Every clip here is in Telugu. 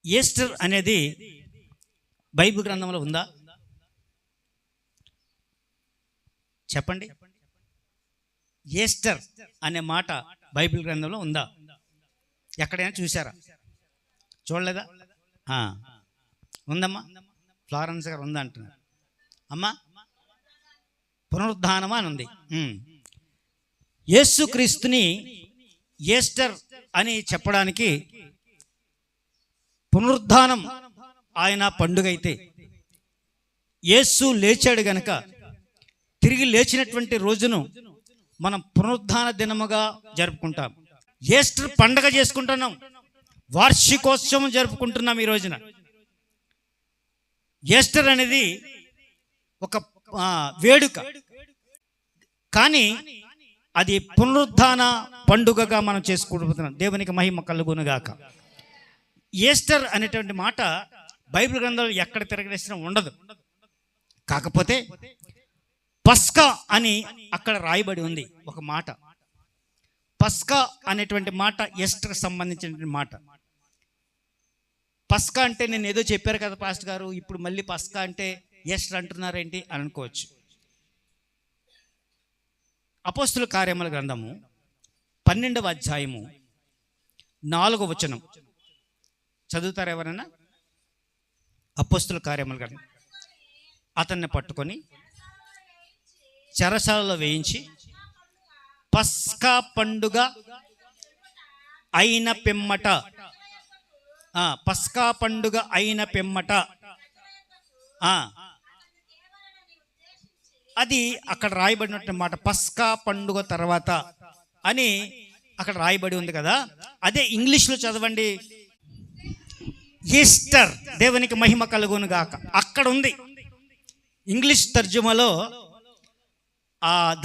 ఈస్టర్ అనేది బైబిల్ గ్రంథంలో ఉందా? చెప్పండి. ఈస్టర్ అనే మాట బైబిల్ గ్రంథంలో ఉందా? ఎక్కడైనా చూసారా? చూడలేదా? ఉందమ్మా. ఫ్లారెన్స్ గారు ఉందా అంటున్నారు. అమ్మా, పునరుద్ధానమా అని ఉంది. యేసుక్రీస్తుని ఈస్టర్ అని చెప్పడానికి పునరుద్ధానం ఆయన పండుగ అయితే, యేసు లేచాడు గనక తిరిగి లేచినటువంటి రోజును మనం పునరుద్ధాన దినముగా జరుపుకుంటాం. ఈస్టర్ పండగ చేసుకుంటున్నాం, వార్షికోత్సవం జరుపుకుంటున్నాం ఈ రోజున. ఈస్టర్ అనేది ఒక వేడుక, కానీ అది పునరుద్ధాన పండుగగా మనం చేసుకుంటున్నాం. దేవునికి మహిమ కలుగునుగాక. ఈస్టర్ అనేటువంటి మాట బైబిల్ గ్రంథంలో ఎక్కడ తిరగలేసిన ఉండదు. కాకపోతే పస్కా అని అక్కడ రాయబడి ఉంది ఒక మాట. పస్కా అనేటువంటి మాట ఈస్టర్కి సంబంధించినటువంటి మాట. పస్కా అంటే నేను ఏదో చెప్పారు కదా పాస్టర్ గారు, ఇప్పుడు మళ్ళీ పస్కా అంటే ఈస్టర్ అంటున్నారేంటి అని అనుకోవచ్చు. అపోస్తుల కార్యముల గ్రంథము 12వ అధ్యాయము 4వ వచనం చదువుతారు ఎవరైనా? అపోస్తుల కార్యముల గ్రంథం. అతన్ని పట్టుకొని చెరసాలలో వేయించి పస్కా పండుగ అయిన పిమ్మట, పస్కా పండుగ అయిన పిమ్మట, అది అక్కడ రాయబడినట్టు మాట. పస్కా పండుగ తర్వాత అని అక్కడ రాయబడి ఉంది కదా, అదే ఇంగ్లీష్లో చదవండి. ఈస్టర్, దేవునికి మహిమ కలుగును గాక. అక్కడ ఉంది ఇంగ్లీష్ తర్జుమలో,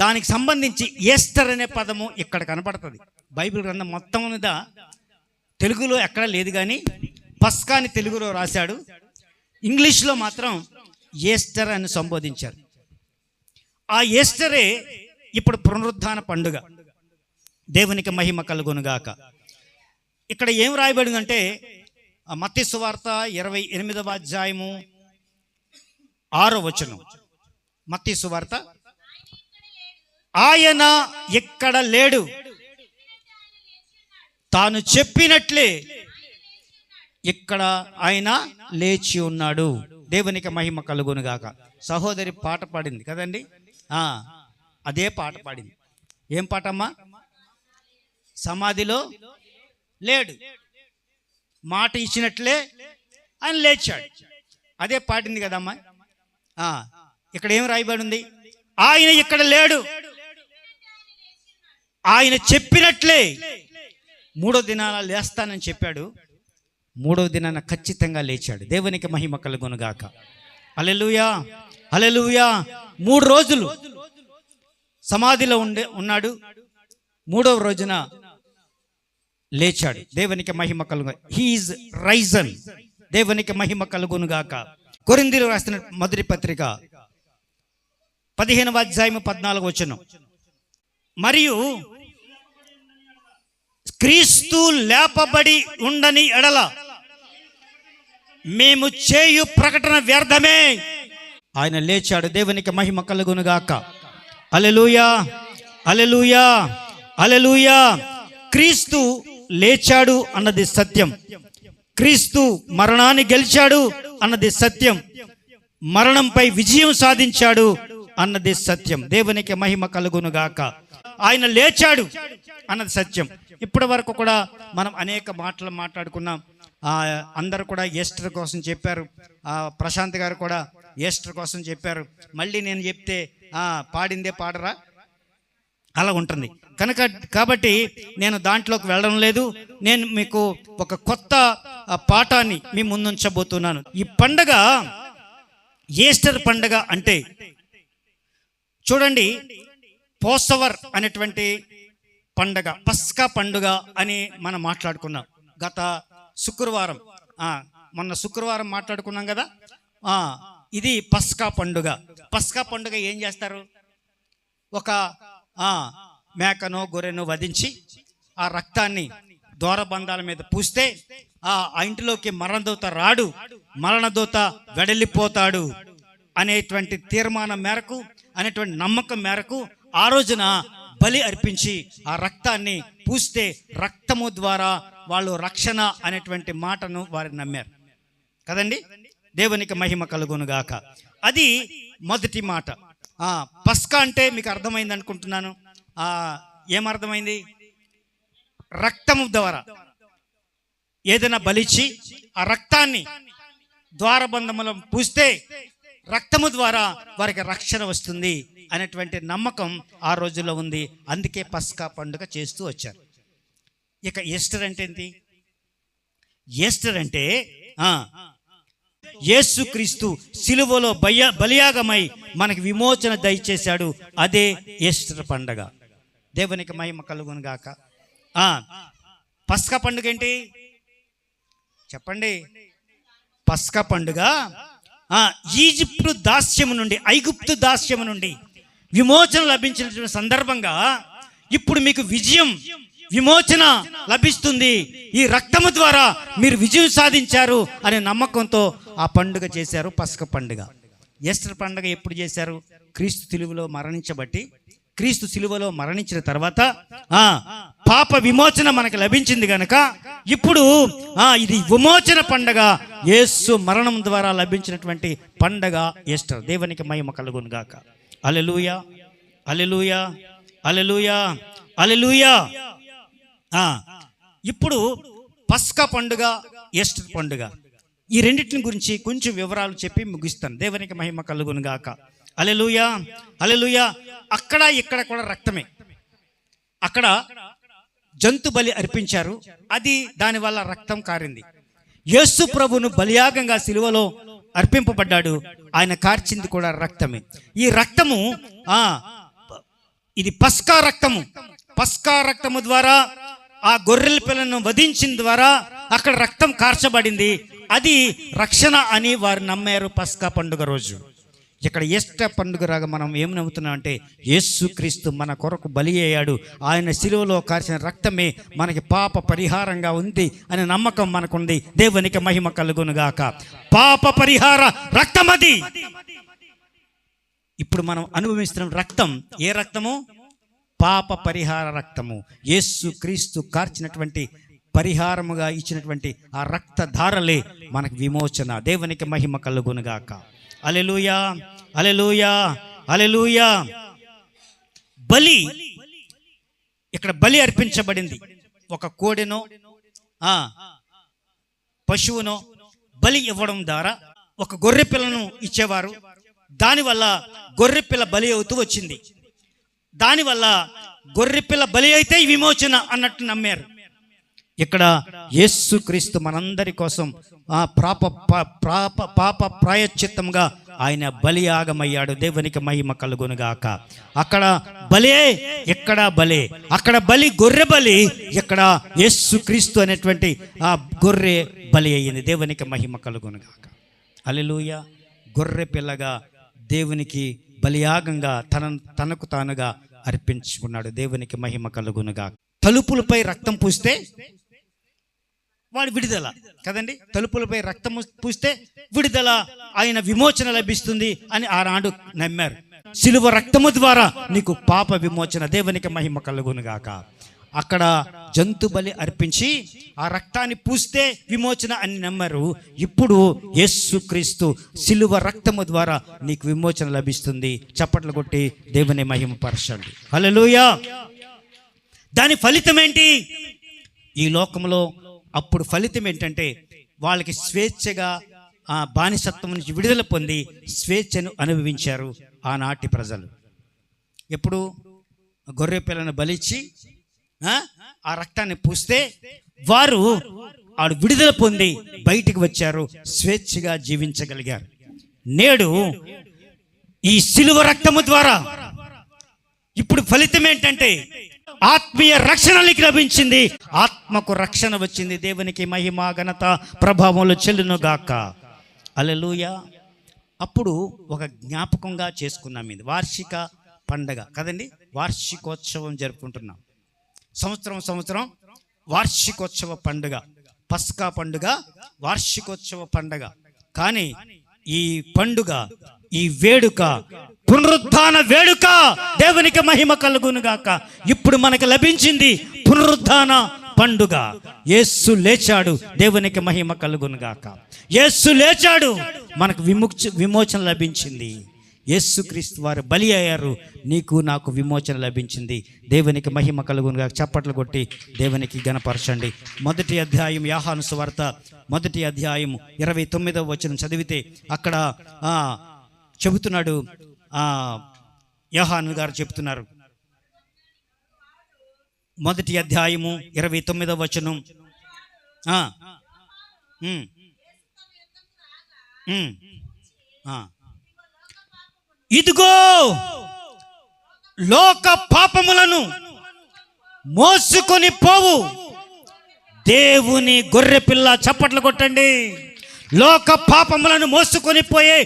దానికి సంబంధించి ఈస్టర్ అనే పదము ఇక్కడ కనపడుతుంది. బైబిల్ గ్రంథం మొత్తం మీద తెలుగులో ఎక్కడ లేదు, కానీ పస్కాని తెలుగులో రాశాడు, ఇంగ్లీష్లో మాత్రం ఈస్టర్ అని సంబోధించారు. ఆ ఈస్టరే ఇప్పుడు పునరుద్ధాన పండుగ. దేవునికి మహిమ కలుగునుగాక. ఇక్కడ ఏం రాయబడిందంటే మత్తయి సువార్త 28వ అధ్యాయము 6వ వచనం. మత్తయి సువార్త, ఆయన ఇక్కడ లేడు, తాను చెప్పినట్లే ఇక్కడ ఆయన లేచి ఉన్నాడు. దేవునికి మహిమ కలుగునుగాక. సహోదరి పాట పాడింది కదండి, అదే పాట పాడింది. ఏం పాటమ్మా? సమాధిలో లేడు, మాట ఇచ్చినట్లే ఆయన లేచాడు. అదే పాడింది కదమ్మా. ఇక్కడ ఏం రాయబడి ఉంది? ఆయన ఇక్కడ లేడు, ఆయన చెప్పినట్లే 3వ దినాన లేస్తానని చెప్పాడు. 3వ దినాన ఖచ్చితంగా లేచాడు. దేవునికి మహిమ కలుగునుగాక. హల్లెలూయా, హల్లెలూయా. 3 రోజులు సమాధిలో ఉన్నాడు, 3వ రోజున లేచాడు. దేవునికి మహిమ కలుగు. He is Ryzen. దేవునికి మహిమ కలుగునుగాక. కొరింథీయులకు రాసిన మొదటి పత్రిక 15వ అధ్యాయము 14వ వచనం. మరియు క్రీస్తు లేపబడి ఉండని ఎడల మేము చేయు ప్రకటన వ్యర్థమే. ఆయన లేచాడు. దేవునికి మహిమ కలుగునుగాక. హల్లెలూయా, హల్లెలూయా, హల్లెలూయా. క్రీస్తు లేచాడు అన్నది సత్యం. క్రీస్తు మరణాన్ని గెలిచాడు అన్నది సత్యం. మరణంపై విజయం సాధించాడు అన్నది సత్యం. దేవునికి మహిమ కలుగునుగాక. ఆయన లేచాడు అన్నది సత్యం. ఇప్పటి వరకు కూడా మనం అనేక మాటలు మాట్లాడుకున్నాం. అందరు కూడా ఈస్టర్ కోసం చెప్పారు. ప్రశాంత్ గారు కూడా ఈస్టర్ కోసం చెప్పారు. మళ్ళీ నేను చెప్తే పాడిందే పాడరా, అలా ఉంటుంది కనుక. కాబట్టి నేను దాంట్లోకి వెళ్ళడం లేదు. నేను మీకు ఒక కొత్త పాఠాన్ని మీ ముందుంచబోతున్నాను. ఈ పండగ, ఈస్టర్ పండగ అంటే చూడండి, పోసవర్ అనేటువంటి పండగ, పస్కా పండుగ అని మనం మాట్లాడుకున్నాం గత శుక్రవారం. మొన్న శుక్రవారం మాట్లాడుకున్నాం కదా. ఇది పస్కా పండుగ. పస్కా పండుగ ఏం చేస్తారు? ఒక మేకను గొర్రెను వధించి ఆ రక్తాన్ని ద్వారబంధాల మీద పూస్తే ఆ ఇంటిలోకి మరణదూత రాడు, మరణదూత వెడలిపోతాడు అనేటువంటి తీర్మానం మేరకు, అనేటువంటి నమ్మకం మేరకు ఆ రోజున బలి అర్పించి ఆ రక్తాన్ని పూస్తే రక్తము ద్వారా వాళ్ళు రక్షణ అనేటువంటి మాటను వారు నమ్మారు కదండి. దేవునికి మహిమ కలుగునుగాక. అది మొదటి మాట. పస్కా అంటే మీకు అర్థమైంది అనుకుంటున్నాను. ఏమర్థమైంది? రక్తము ద్వారా ఏదైనా బలిచ్చి ఆ రక్తాన్ని ద్వారబంధములో పూస్తే రక్తము ద్వారా వారికి రక్షణ వస్తుంది అనేటువంటి నమ్మకం ఆ రోజుల్లో ఉంది. అందుకే పస్కా పండుగ చేస్తూ వచ్చారు. ఇక ఈస్టర్ అంటే ఏంటి? ఈస్టర్ అంటే యేసుక్రీస్తు సిలువలో బలియాగమై మనకి విమోచన దయచేశాడు. అదే ఈస్టర్ పండుగ. దేవునికి మహిమ కలుగును గాక. పస్కా పండుగ ఏంటి చెప్పండి? పస్కా పండుగ ఈజిప్టు దాస్యము నుండి, ఐగుప్తు దాస్యము నుండి విమోచన లభించిన సందర్భంగా ఇప్పుడు మీకు విమోచన లభిస్తుంది, ఈ రక్తము ద్వారా మీరు విజయం సాధించారు అనే నమ్మకంతో ఆ పండుగ చేశారు, పస్కా పండుగ. ఈస్టర్ పండుగ ఎప్పుడు చేశారు? క్రీస్తు సిలువలో మరణించిన తర్వాత పాప విమోచన మనకు లభించింది గనక ఇప్పుడు ఇది విమోచన పండుగ. యేసు మరణం ద్వారా లభించినటువంటి పండుగ ఈస్టర్. దేవునికి మహిమ కలుగును గాక. హల్లెలూయా, హల్లెలూయా, హల్లెలూయా, హల్లెలూయా. ఇప్పుడు పస్కా పండుగ, ఈస్టర్ పండుగ, ఈ రెండింటిని గురించి కొంచెం వివరాలు చెప్పి ముగిస్తాను. దేవునికి మహిమ కలుగును గాక. హల్లెలూయా, హల్లెలూయా. అక్కడ ఇక్కడ కూడా రక్తమే. అక్కడ జంతు బలి అర్పించారు, అది దానివల్ల రక్తం కారింది. యేసు ప్రభును బలియాగంగా సిలువలో అర్పింపబడ్డాడు, ఆయన కార్చింది కూడా రక్తమే. ఈ రక్తము ఇది పస్కా రక్తము. పస్కా రక్తము ద్వారా ఆ గొర్రెల పిల్లను వధించిన ద్వారా అక్కడ రక్తం కార్చబడింది. అది రక్షణ అని వారు నమ్మారు పస్కా పండుగ రోజు. ఇక్కడ ఈస్టర్ పండుగ రాగా మనం ఏం నమ్ముతున్నాం అంటే యేసుక్రీస్తు మన కొరకు బలి అయ్యాడు, ఆయన సిలువలో కార్చిన రక్తమే మనకి పాప పరిహారంగా ఉంది అనే నమ్మకం మనకుంది. దేవునికి మహిమ కలుగును గాక. పాప పరిహార రక్తం అది. ఇప్పుడు మనం అనుభవిస్తున్న రక్తం ఏ రక్తము? పాప పరిహార రక్తము. యేసుక్రీస్తు కార్చినటువంటి పరిహారముగా ఇచ్చినటువంటి ఆ రక్తధారలే మనకు విమోచన. దేవునికి మహిమ కలుగును గాక. హల్లెలూయా, హల్లెలూయా, హల్లెలూయా. బలి, ఇక్కడ బలి అర్పించబడింది. ఒక కోడెనో పశువునో బలి ఇవ్వడం ద్వారా ఒక గొర్రె పిల్లను ఇచ్చేవారు. దానివల్ల గొర్రె పిల్ల బలి అవుతూ వచ్చింది. దానివల్ల గొర్రె పిల్ల బలి అయితే విమోచన అన్నట్టు నమ్మారు. ఇక్కడ యేసుక్రీస్తు మనందరి కోసం పాప ప్రాయశ్చిత్తంగా ఆయన బలియాగమయ్యాడు. దేవునికి మహిమ కలుగునుగాక. అక్కడ బలే, ఎక్కడ బలే. అక్కడ బలి గొర్రె బలి, ఇక్కడ యేసుక్రీస్తు అనేటువంటి ఆ గొర్రె బలి అయ్యింది. దేవునికి మహిమ కలుగునుగాక. హల్లెలూయా. గొర్రె పిల్లగా దేవునికి బలియాగంగా తనకు తానుగా అర్పించుకున్నాడు. దేవునికి మహిమ కలుగునుగాక. తలుపులపై రక్తం పూస్తే వాడి విడుదల కదండి. తలుపులపై రక్తం పూస్తే విడుదల, ఆయన విమోచన లభిస్తుంది అని ఆనాడు నమ్మారు. సిలువ రక్తము ద్వారా నీకు పాప విమోచన. దేవునికి మహిమ కలుగునుగాక. అక్కడ జంతు బలి అర్పించి ఆ రక్తాన్ని పూస్తే విమోచన అని నమ్మారు. ఇప్పుడు యేసుక్రీస్తు సిలువ రక్తము ద్వారా నీకు విమోచన లభిస్తుంది. చప్పట్లు కొట్టి దేవుని మహిమ పరచండి. హల్లెలూయా. దాని ఫలితం ఏంటి? ఈ లోకంలో అప్పుడు ఫలితం ఏంటంటే వాళ్ళకి స్వేచ్ఛగా ఆ బానిసత్వం నుంచి విడుదల పొంది స్వేచ్ఛను అనుభవించారు ఆనాటి ప్రజలు. ఎప్పుడు గొర్రె పిల్లను బలిచ్చి ఆ రక్తాన్ని పూస్తే వారు విడుదల పొంది బయటికి వచ్చారు, స్వేచ్ఛగా జీవించగలిగారు. నేడు ఈ సిలువ రక్తము ద్వారా ఇప్పుడు ఫలితం ఏంటంటే ఆత్మీయ రక్షణకి లభించింది, ఆత్మకు రక్షణ వచ్చింది. దేవునికి మహిమ ఘనత ప్రభావంలో చెల్లును గాక. హల్లెలూయా. అప్పుడు ఒక జ్ఞాపకంగా చేసుకున్నాం. ఇది వార్షిక పండగ కదండి. వార్షికోత్సవం జరుపుకుంటున్నాం. సంవత్సరం వార్షికోత్సవ పండుగ. పస్కా పండుగ వార్షికోత్సవ పండుగ. కానీ ఈ పండుగ, ఈ వేడుక పునరుద్ధాన వేడుక. దేవునికి మహిమ కలుగునుగాక. ఇప్పుడు మనకు లభించింది పునరుద్ధాన పండుగ. యేసు లేచాడు, దేవునికి మహిమ కలుగునుగాక. యేసు లేచాడు, మనకు విమోచన లభించింది. యేసుక్రీస్తు వారు బలి అయ్యారు, నీకు నాకు విమోచన లభించింది. దేవునికి మహిమ కలుగునుగాక. చప్పట్లు కొట్టి దేవునికి ఘనపరచండి. మొదటి అధ్యాయం యోహాను సువార్త మొదటి అధ్యాయం 29వ వచనం చదివితే అక్కడ చెబుతున్నాడు, యోహాను గారు చెబుతున్నారు. మొదటి అధ్యాయము 29వ వచనం. ఇదిగో లోక పాపములను మోసుకొని పోవు దేవుని గొర్రె పిల్ల. చప్పట్లు కొట్టండి. లోక పాపములను మోసుకొని పోయే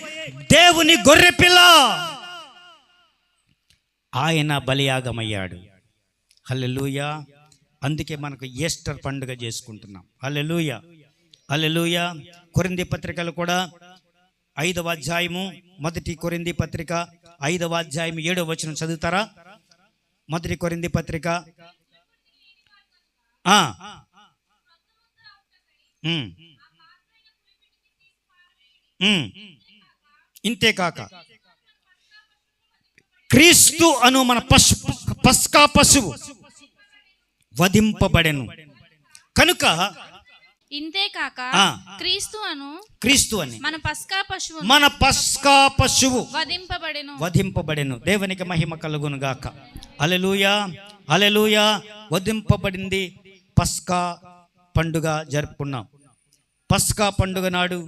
దేవుని గొర్రె పిల్ల ఆయన బలియాగమయ్యాడు. హల్లెలూయా. అందుకే మనకు ఈస్టర్ పండుగ చేసుకుంటున్నాం. హల్లెలూయా, హల్లెలూయా. కొరింథీ పత్రికలు కూడా 5వ అధ్యాయము, మొదటి కొరింథీ పత్రిక 5వ అధ్యాయం 7వ వచనం చదువుతారా? మొదటి కొరింథీ పత్రిక. ఇంతేకాక క్రీస్తు అను మన పస్కా పశువు వధింపబడెను కనుక, ఇంతేకాక క్రీస్తు అని మన పస్కా పశువు వధింపబడెను. దేవునికి మహిమ కలుగును గాక. హల్లెలూయా, హల్లెలూయా. వధింపబడింది. పస్కా పండుగ జరుపుకున్నాం. పస్కా పండుగ నాడు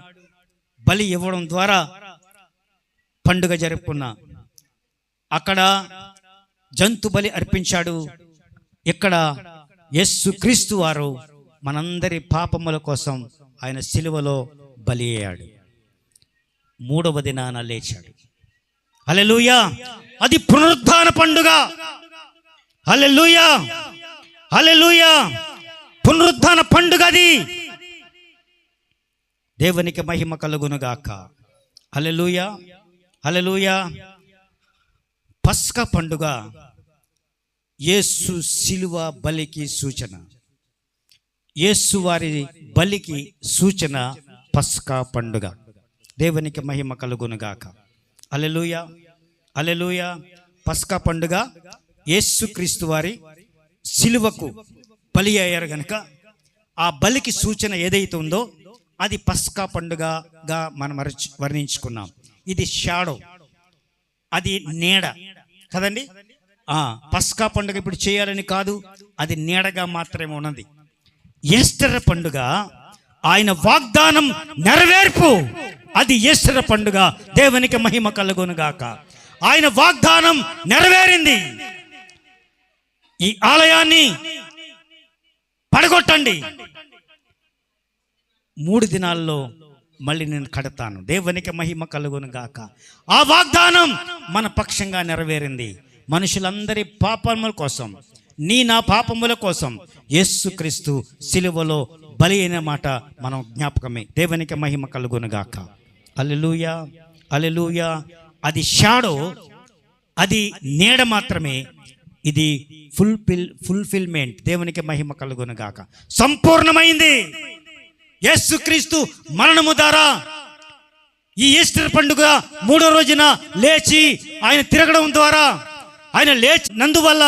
బలి ఇవ్వడం ద్వారా పండుగ జరుపుకున్నాం. అక్కడ జంతు బలి అర్పించాడు. ఇక్కడ యేసుక్రీస్తు వారు మనందరి పాపముల కోసం ఆయన సిలువలో బలి అయ్యాడు. 3వ దినాన లేచాడు. హల్లెలూయా. అది పునరుద్ధాన పండుగ. హల్లెలూయా, హల్లెలూయా. పునరుద్ధాన పండుగ అది. దేవునికి మహిమ కలుగునుగాక. హల్లెలూయా, హల్లెలూయా. పస్కా పండుగ యేసు సిలువ బలికి సూచన. యేసు వారి బలికి సూచన పస్కా పండుగ. దేవునికి మహిమ కలుగునుగాక. హల్లెలూయా, హల్లెలూయా. పస్కా పండుగ యేసుక్రీస్తు వారి సిలువకు బలి అయ్యారు గనుక ఆ బలికి సూచన ఏదైతే ఉందో అది పస్కా పండుగగా మనం వర్ణించుకున్నాం. ఇది షాడో, అది నీడ కదండి. పస్కా పండుగ ఇప్పుడు చేయాలని కాదు, అది నీడగా మాత్రమే ఉన్నది. ఈస్టర్ పండుగ ఆయన వాగ్దానం నెరవేర్పు. అది ఈస్టర్ పండుగ. దేవునికి మహిమ కలుగునుగాక. ఆయన వాగ్దానం నెరవేరింది. ఈ ఆలయాన్ని పడగొట్టండి, 3 దినాల్లో మళ్ళీ నేను కడతాను. దేవునికి మహిమ కలుగునుగాక. ఆ వాగ్దానం మన పక్షంగా నెరవేరింది. మనుషులందరి పాపముల కోసం, నా పాపముల కోసం యేసుక్రీస్తు సిలువలో బలి అయిన మాట మనం జ్ఞాపకమే. దేవునికి మహిమ కలుగునుగాక. హల్లెలూయా, హల్లెలూయా. అది షాడో, అది నీడ మాత్రమే. ఇది ఫుల్ఫిల్మెంట్. దేవునికి మహిమ కలుగునుగాక. సంపూర్ణమైంది. యేసుక్రీస్తు మరణము ద్వారా ఈ ఈస్టర్ పండుగ 3వ రోజున లేచి ఆయన తిరగడం ద్వారా, ఆయన లేచినందువల్ల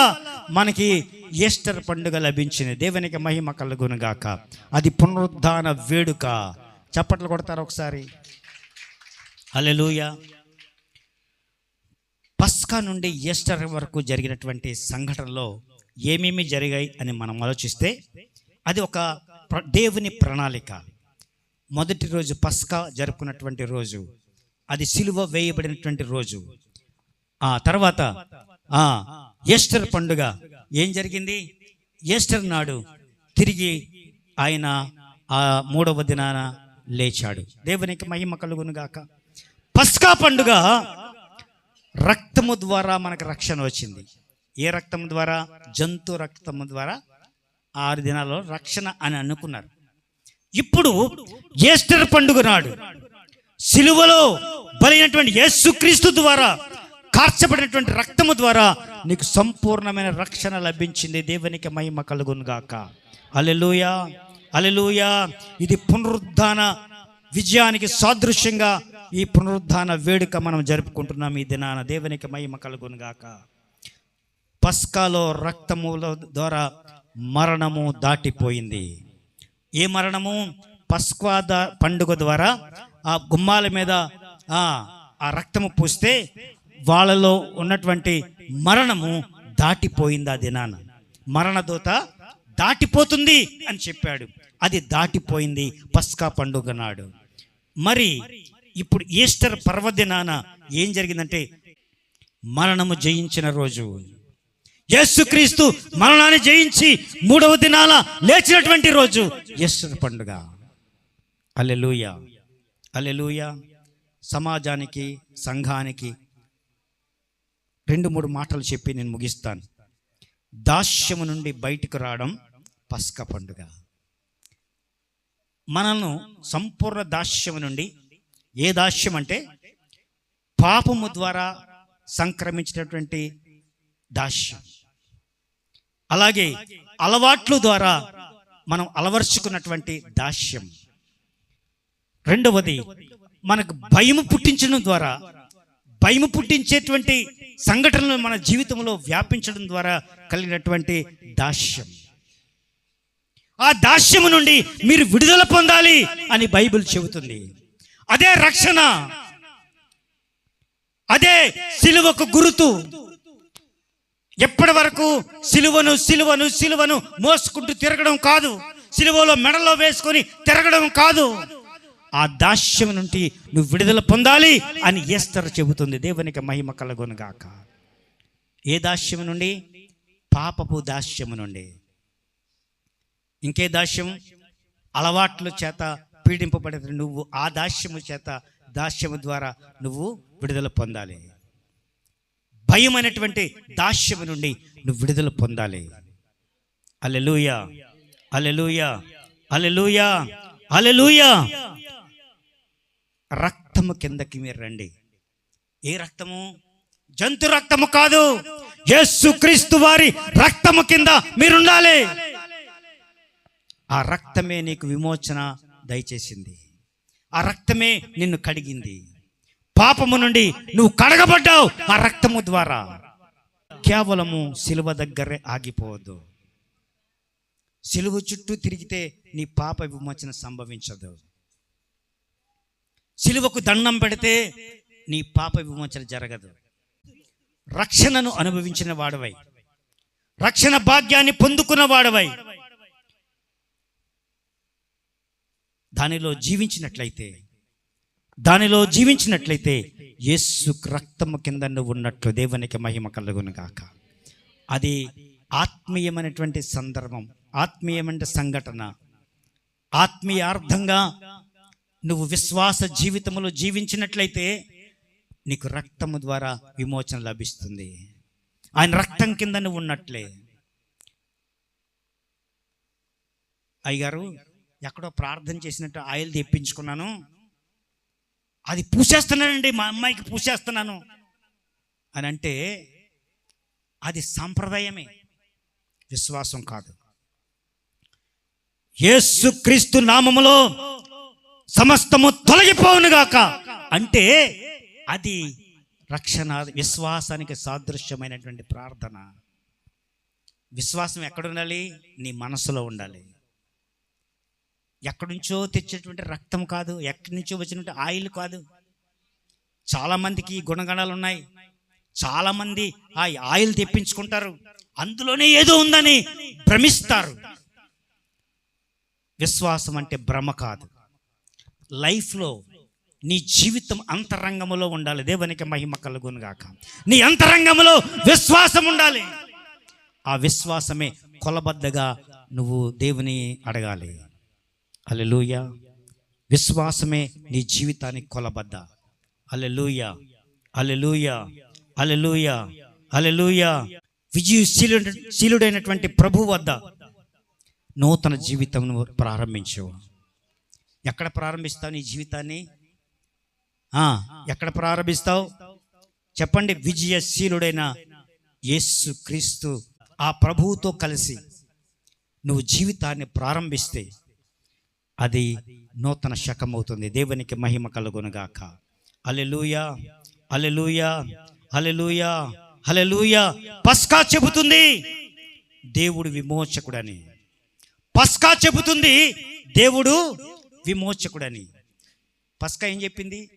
మనకి ఈస్టర్ పండుగ లభించింది. దేవునికి మహిమ కలుగునుగాక. అది పునరుద్ధాన వేడుక. చప్పట్లు కొడతారు ఒకసారి. హల్లెలూయా. పస్కా నుండి ఈస్టర్ వరకు జరిగినటువంటి సంఘటనలో ఏమేమి జరిగాయి అని మనం ఆలోచిస్తే అది ఒక దేవుని ప్రణాళిక. మొదటి రోజు పస్కా జరుపుకున్నటువంటి రోజు, అది సిలువ వేయబడినటువంటి రోజు. ఆ తర్వాత ఈస్టర్ పండుగ ఏం జరిగింది? ఈస్టర్ నాడు తిరిగి ఆయన 3వ దినాన లేచాడు. దేవునికి మహిమ కలుగునుగాక. పస్కా పండుగ రక్తము ద్వారా మనకు రక్షణ వచ్చింది. ఏ రక్తము ద్వారా? జంతు రక్తము ద్వారా 6 దినాల్లో రక్షణ అని అనుకున్నారు. ఇప్పుడు ఈస్టర్ పండుగ నాడు సిలువలో బలైనటువంటి యేసుక్రీస్తు ద్వారా కార్చబడినటువంటి రక్తము ద్వారా నీకు సంపూర్ణమైన రక్షణ లభించింది. దేవునికి మహిమ కలుగును గాక. హల్లెలూయా, హల్లెలూయా. ఇది పునరుద్ధాన విజయానికి సాదృశ్యంగా ఈ పునరుద్ధాన వేడుక మనం జరుపుకుంటున్నాం ఈ దినాన. దేవునికి మహిమ కలుగును గాక. పస్కాలో రక్తముల ద్వారా మరణము దాటిపోయింది. ఏ మరణము? పస్కా పండుగ ద్వారా ఆ గుమ్మాల మీద ఆ రక్తము పూస్తే వాళ్ళలో ఉన్నటువంటి మరణము దాటిపోయింది. ఆ దినాన మరణదూత దాటిపోతుంది అని చెప్పాడు. అది దాటిపోయింది పస్కా పండుగ నాడు. మరి ఇప్పుడు ఈస్టర్ పర్వదినాన ఏం జరిగిందంటే మరణము జయించిన రోజు. యేసుక్రీస్తు మరణాన్ని జయించి 3వ దినాన లేచినటువంటి రోజు ఈస్టర్ పండుగ. హల్లెలూయా, హల్లెలూయా. సమాజానికి, సంఘానికి 2-3 మాటలు చెప్పి నేను ముగిస్తాను. దాస్యము నుండి బయటకు రావడం పస్కా పండుగ. మనను సంపూర్ణ దాస్యము నుండి, ఏ దాస్యం అంటే పాపము ద్వారా సంక్రమించినటువంటి దాస్యం, అలాగే అలవాట్ల ద్వారా మనం అలవర్చుకున్నటువంటి దాస్యం. రెండవది మనకు భయము పుట్టించడం ద్వారా, భయము పుట్టించేటువంటి సంఘటనలు మన జీవితంలో వ్యాపించడం ద్వారా కలిగినటువంటి దాస్యం. ఆ దాస్యము నుండి మీరు విడుదల పొందాలి అని బైబిల్ చెబుతుంది. అదే రక్షణ, అదే సిలువకు గుర్తు. ఎప్పటి వరకు సిలువను సిలువను సిలువను మోసుకుంటూ తిరగడం కాదు, సిలువలో మెడలో వేసుకొని తిరగడం కాదు. ఆ దాస్యం నుండి నువ్వు విడుదల పొందాలి అని ఈస్టర్ చెబుతుంది. దేవునికి మహిమ కలుగును గాక. ఏ దాస్యము నుండి? పాపపు దాస్యము నుండి. ఇంకే దాస్యం? అలవాట్ల చేత పీడింపబడే నువ్వు ఆ దాస్యము చేత, దాస్యము ద్వారా నువ్వు విడుదల పొందాలి. భయం అనేటువంటి దాస్యము నుండి నువ్వు విడుదల పొందాలి. హల్లెలూయా, హల్లెలూయా, హల్లెలూయా, హల్లెలూయా. రక్తము కిందకి మీరు రండి. ఏ రక్తము? జంతు రక్తము కాదు, యేసుక్రీస్తు వారి రక్తము కింద మీరుండాలి. ఆ రక్తమే నీకు విమోచన దయచేసింది. ఆ రక్తమే నిన్ను కడిగింది. పాపము నుండి నువ్వు కడగబడ్డావు ఆ రక్తము ద్వారా. కేవలము సిలువ దగ్గరే ఆగిపోవద్దు. సిలువ చుట్టూ తిరిగితే నీ పాప విమోచన సంభవించదు. సిలువకు దండం పెడితే నీ పాప విమోచన జరగదు. రక్షణను అనుభవించిన వాడవై, రక్షణ భాగ్యాన్ని పొందుకున్న వాడవై, దానిలో జీవించినట్లయితే యేసు రక్తము కింద నువ్వు ఉన్నట్లు దేవునికి మహిమ కలుగును గాక. అది ఆత్మీయమైనటువంటి సందర్భం, ఆత్మీయమైన సంఘటన. ఆత్మీయార్థంగా నువ్వు విశ్వాస జీవితంలో జీవించినట్లయితే నీకు రక్తము ద్వారా విమోచన లభిస్తుంది. ఆయన రక్తం కింద నువ్వు ఉన్నట్లే. అయ్యగారు ఎక్కడో ప్రార్థన చేసినట్టు ఆయిల్ తెప్పించుకున్నాను, అది పూసేస్తున్నానండి, మా అమ్మాయికి పూసేస్తున్నాను అని అంటే అది సంప్రదాయమే, విశ్వాసం కాదు. యేసుక్రీస్తు నామములో సమస్తము తొలగిపోవునుగాక అంటే అది రక్షణ, విశ్వాసానికి సాదృశ్యమైనటువంటి ప్రార్థన. విశ్వాసం ఎక్కడ ఉండాలి? నీ మనసులో ఉండాలి. ఎక్కడి నుంచో తెచ్చేటువంటి రక్తం కాదు, ఎక్కడి నుంచో వచ్చినటువంటి ఆయిల్ కాదు. చాలామందికి గుణగణాలు ఉన్నాయి, చాలామంది ఆ ఆయిల్ తెప్పించుకుంటారు, అందులోనే ఏదో ఉందని భ్రమిస్తారు. విశ్వాసం అంటే భ్రమ కాదు. లైఫ్లో నీ జీవితం అంతరంగములో ఉండాలి. దేవునికి మహిమ కలుగును గాక. నీ అంతరంగములో విశ్వాసం ఉండాలి. ఆ విశ్వాసమే కొలబద్దగా నువ్వు దేవుని అడగాలి. హల్లెలూయా. విశ్వాసమే నీ జీవితానికి కొలబద్ద. హల్లెలూయా, హల్లెలూయా, హల్లెలూయా, హల్లెలూయా. విజయశీలుడైనటువంటి ప్రభు వద్ద నూతన జీవితం ప్రారంభించు. ఎక్కడ ప్రారంభిస్తావు నీ జీవితాన్ని? ఎక్కడ ప్రారంభిస్తావు చెప్పండి? విజయశీలుడైన యేసు క్రీస్తు ఆ ప్రభువుతో కలిసి నువ్వు జీవితాన్ని ప్రారంభిస్తే అది నూతన శకం అవుతుంది. దేవునికి మహిమ కలుగునుగాక. హల్లెలూయా, హల్లెలూయా, హల్లెలూయా, హల్లెలూయా. పస్కా చెబుతుంది దేవుడు విమోచకుడని. పస్కా చెబుతుంది దేవుడు విమోచకుడని. పస్కా ఏం చెప్పింది?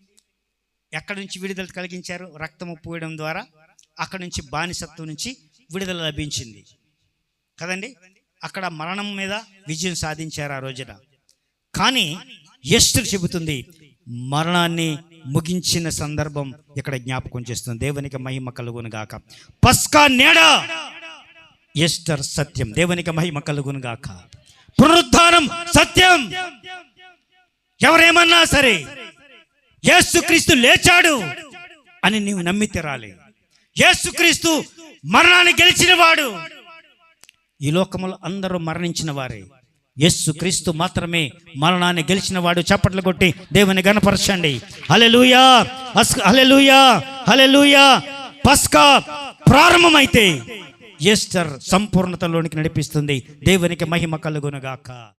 ఎక్కడి నుంచి విడుదల కలిగించారు? రక్తము పూయడం ద్వారా అక్కడి నుంచి బానిసత్వం నుంచి విడుదల లభించింది కదండి. అక్కడ మరణం మీద విజయం సాధించారు ఆ రోజున. కానీ ఎస్తేరు చెబుతుంది మరణాన్ని ముగించిన సందర్భం ఇక్కడ జ్ఞాపకం చేస్తుంది. దేవునికి మహిమ కలుగును గాక. పస్కా నీడ ఎస్తేరు సత్యం. దేవునికి మహిమ కలుగును గాక. పునరుద్ధానం సత్యం. ఎవరేమన్నా సరే యేసుక్రీస్తు లేచాడు అని నీవు నమ్మి తీరాలి. యేసుక్రీస్తు మరణాన్ని గెలిచిన వాడు. ఈ లోకములో అందరూ మరణించిన వారే, యేసుక్రీస్తు మాత్రమే మరణాన్ని గెలిచిన వాడు. చప్పట్లు కొట్టి దేవుని గణపరచండి. హల్లెలూయా, హల్లెలూయా, హల్లెలూయా. పస్కా ప్రారంభమైతే ఎస్తేరు సంపూర్ణతలోనికి నడిపిస్తుంది. దేవునికి మహిమ కలుగును గాక.